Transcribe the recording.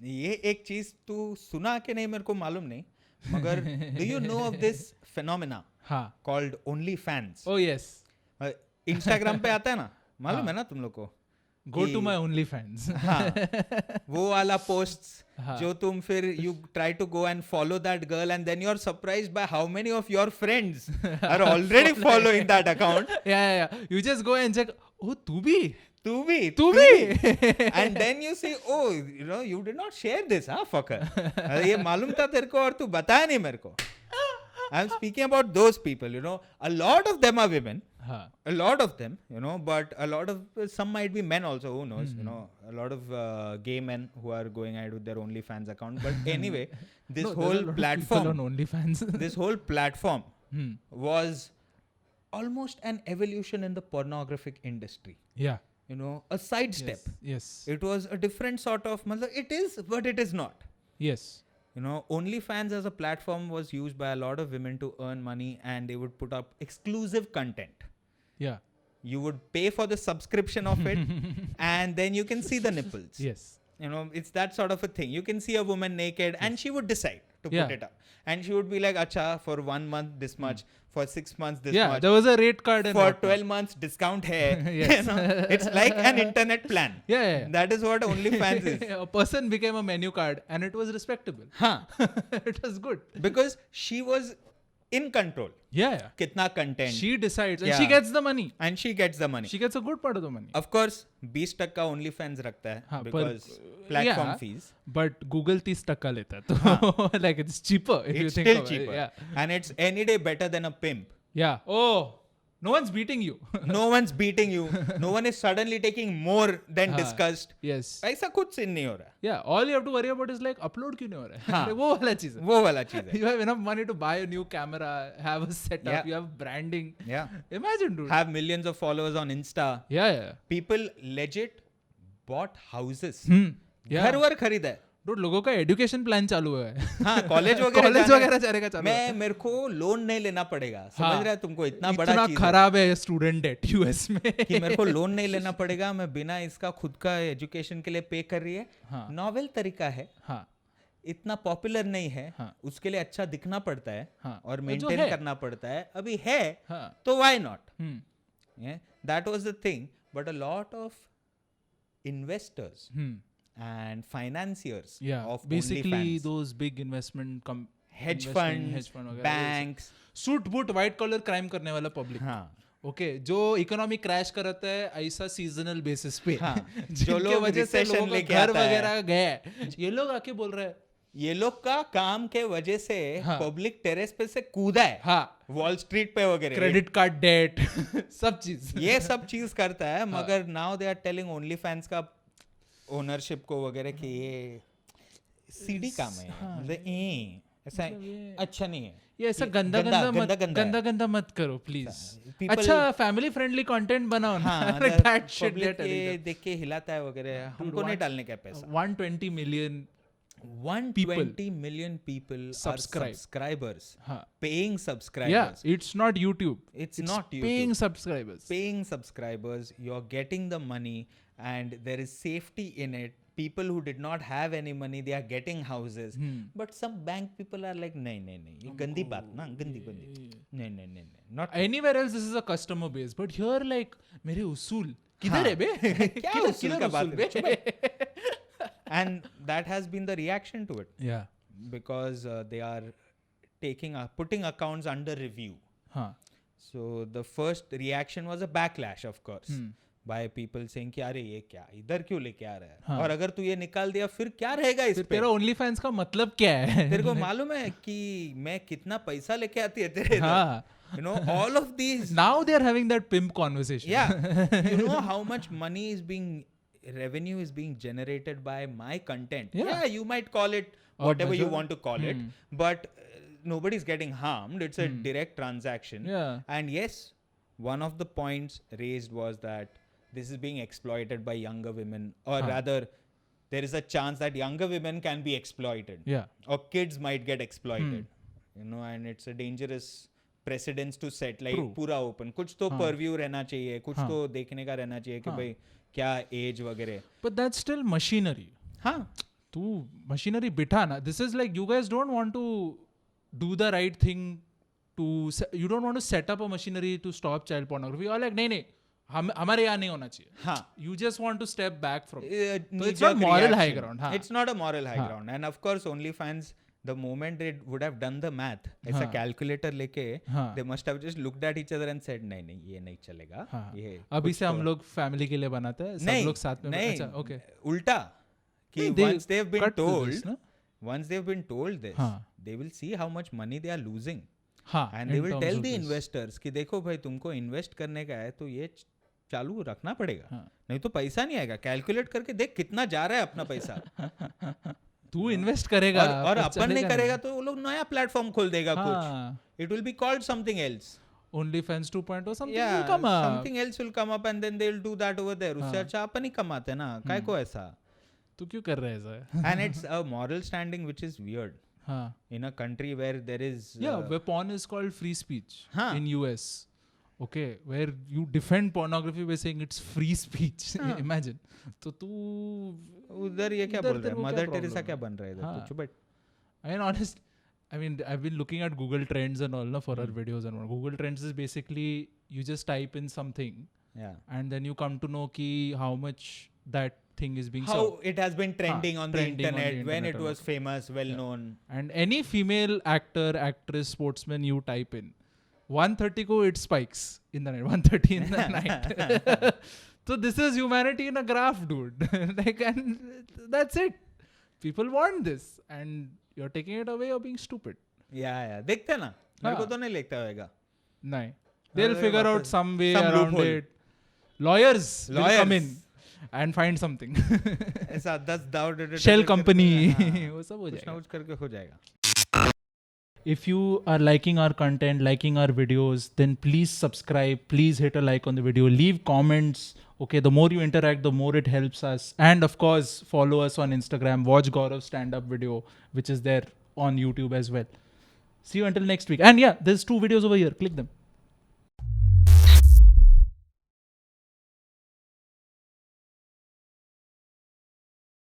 ये एक चीज तू सुना के नहीं मेरे को मालूम नहीं, मगर do you know of this phenomena हाँ. Called OnlyFans? Oh yes. Instagram पे आता है ना, मालूम हाँ. है ना तुम लोग को? Go to कि- my OnlyFans. हाँ, वो वाला पोस्ट्स हाँ. जो तुम फिर you try to go and follow that girl and then you are surprised by how many of your friends are already following that account. Yeah. You just go and check. Oh, तू भी. तू भी and then you see, oh, you know, you did not share this, huh, fucker. अरे ये मालूम था तेरे को और तू बताया नहीं मेरे को. I'm speaking about those people, you know. A lot of them are women. हाँ. A lot of them, you know, but a lot of some might be men also. Who knows? You know, a lot of gay men who are going ahead with their OnlyFans account. But anyway, this No, whole there's a lot of people platform, on OnlyFans. this whole platform Hmm. was almost an evolution in the pornographic industry. Yeah. You know, a sidestep. Yes. It was a different sort of, it is, but it is not. Yes. You know, OnlyFans as a platform was used by a lot of women to earn money, and they would put up exclusive content. Yeah. You would pay for the subscription of it, and then you can see the nipples. Yes. You know, it's that sort of a thing. You can see a woman naked, and she would decide to Yeah. put it up. And she would be like, acha, for 1 month this much, for 6 months this Yeah. much. There was a rate card and For whatnot. 12 months discount hai. Yes. You know, it's like an internet plan. Yeah. That is what OnlyFans is. A person became a menu card and it was respectable. Huh. It was good. Because she was in control. Yeah. Kitna content. She decides and Yeah. she gets the money. and she gets the money. She gets a good part of the money. Of course, 20% OnlyFans रखता है हाँ, because पर- platform yeah. fees. But Google 30% लेता है तो like it's cheaper if you It's think still about cheaper. it. Yeah. And it's any day better than a pimp. Yeah. Oh, no one's beating you. No one's beating you. No one is suddenly taking more than हाँ. discussed. Yes. ऐसा कुछ scene नहीं हो रहा. Yeah. All you have to worry about is like upload क्यों नहीं हो रहा है. हाँ. Like, वो वाला चीज है. वो वाला चीज है. You have enough money to buy a new camera, have a setup, Yeah. you have branding. Yeah. Imagine, dude. Have millions of followers on Insta. Yeah. People legit bought houses. Yeah. घर वर खरीदा है. Dude, लोगों का education plan चालू है. हाँ, college college वगैरह वगैरह जाने का चालू है. मैं मेरे को लोन नहीं लेना पड़ेगा. समझ रहा है तुमको इतना बड़ा इतना चीज खराब है स्टूडेंट डेट यूएस में कि मेरे को लोन नहीं लेना पड़ेगा. मैं बिना इसका खुद का एजुकेशन के लिए पे कर रही है. हाँ. नॉवेल तरीका है. हाँ. इतना पॉपुलर नहीं है. हाँ. उसके लिए अच्छा दिखना पड़ता है. हाँ. और जो मेंटेन है. करना पड़ता है. अभी है हाँ. तो why not. Hmm. That was the thing. But a lot of investors and financiers Yeah, of basically OnlyFans, those big investment hedge investment, funds, वगैरह, banks. Suit boot white collar crime करने वाला पब्लिक. हाँ. Okay, जो economy crash करता है ऐसा seasonal basis पे. हाँ. जिनके जो लोग वजह से recession लोगों का लेके घर आता है. वगैरह गया, ये लोग आके बोल रहे हैं. ये लोग का काम के वजह से हाँ. पब्लिक टेरेस पे से कूदा है. हाँ. वॉल स्ट्रीट पे वगैरह. क्रेडिट कार्ड डेट सब चीज. ये सब चीज करता है. मगर now they are telling only fans का ओनरशिप को वगैरह कि ये सीडी काम है. मतलब ऐसा अच्छा नहीं है. ये ऐसा गंदा गंदा मत करो प्लीज. People- अच्छा फैमिली फ्रेंडली कंटेंट बनाओ ना. हाँ, That shit public get ये addicted. देख के हिलाता है वगैरह. हमको नहीं डालने का पैसा. 120 million 120 million people Subscribe. are subscribers. हाँ. Paying Yeah, subscribers. it's not YouTube. It's not YouTube. Paying subscribers. Paying subscribers. You're getting the money and there is safety in it. People who did not have any money, they are getting houses. But some bank people are like, नहीं, ये गंदी बात ना, गंदी. नहीं. Not Anywhere else this is a customer base, but here like मेरे उसूल किधर है बे? क्या किधर उसूल का बात बे? and that has been the reaction to it. Yeah. Because they are putting accounts under review. हाँ. So the first reaction was a backlash, of course, by people saying कि अरे ये क्या इधर क्यों लेके आ रहा है. हाँ. और अगर तू ये निकाल दिया फिर क्या रहेगा इस फिर पे. तेरा OnlyFans का मतलब क्या है? तेरे को मालूम है कि मैं कितना पैसा लेके आती है तेरे इधर. हाँ. You know, all of these. Now they are having that pimp conversation. Yeah. You know how much money is revenue is being generated by my content. Yeah. You might call it whatever you want to call it, but nobody's getting harmed. It's a direct transaction. Yeah. And yes, one of the points raised was that this is being exploited by younger women, or rather, there is a chance that younger women can be exploited. Yeah. Or kids might get exploited. You know, and it's a dangerous precedence to set. Like पूरा open. कुछ तो purview रहना चाहिए. कुछ तो देखने का रहना चाहिए कि भाई क्या एज वगैरह. But that's still machinery. हाँ. तू मशीनरी बिठा ना. This is like you guys don't want to do the right thing you don't want to set up a machinery to stop child pornography. You are like नहीं हमारे यहाँ नहीं होना चाहिए. हाँ. You just want to step back from it. So it's knee-jerk not moral high reaction. ground. हाँ. It's not a moral high ground. And of course OnlyFans, the moment they would have done the math, ऐसा calculator लेके they must have just looked at each other and said नहीं ये नहीं चलेगा. ये अभी से हम लोग फैमिली के लिए बनाते हैं, सब लोग साथ में. नहीं, अच्छा, okay. उल्टा कि once they've been told this, they will see how much money they are losing. And they will tell the investors कि देखो भाई तुमको इन्वेस्ट करने का है तो ये चालू रखना पड़ेगा, नहीं तो पैसा नहीं आएगा. कैलकुलेट करके देख कितना जा रहा है अपना पैसा. तू इन्वेस्ट करेगा और अपन नहीं करेगा तो वो लोग नया प्लेटफॉर्म खोल देगा कुछ. It will be called something else. OnlyFans 2.0 something Yeah, will come up. something else will come up and then they will do that over there. उससे अच्छा अपन ही कमाते ना, काय को ऐसा. तू क्यों कर रहा है ऐसा? And it's a moral standing which is weird. In a country where there is where porn is called free speech in US. Okay, where you defend pornography by saying it's free speech. Imagine. तो तू उधर ये क्या बोल रहा है? Mother Teresa क्या बन रहा है इधर? कुछ but I mean, I've been looking at Google Trends and all for our videos and all. Google Trends is basically you just type in something, and then you come to know ki how much that thing is being how served. it has been trending on the internet when it was famous, well known. And any female actor, actress, sportsman you type in, 1:30 ko it spikes in the night. 1:30 in the night. So this is humanity in a graph, dude. Like, and that's it. People want this, and you're taking it away. You're being stupid. Yeah. देखते ना. मेरे को तो नहीं लगता होगा. नहीं. They'll figure out some way around it. Lawyers will come in and find something. ऐसा 10 Shell company. वो सब हो जाएगा. कुछ करके हो जाएगा. If you are liking our content, liking our videos, then please subscribe. Please hit a like on the video. Leave comments. Okay, the more you interact, the more it helps us. And of course, follow us on Instagram. Watch Gaurav's stand-up video, which is there on YouTube as well. See you until next week. And yeah, there's 2 videos over here. Click them.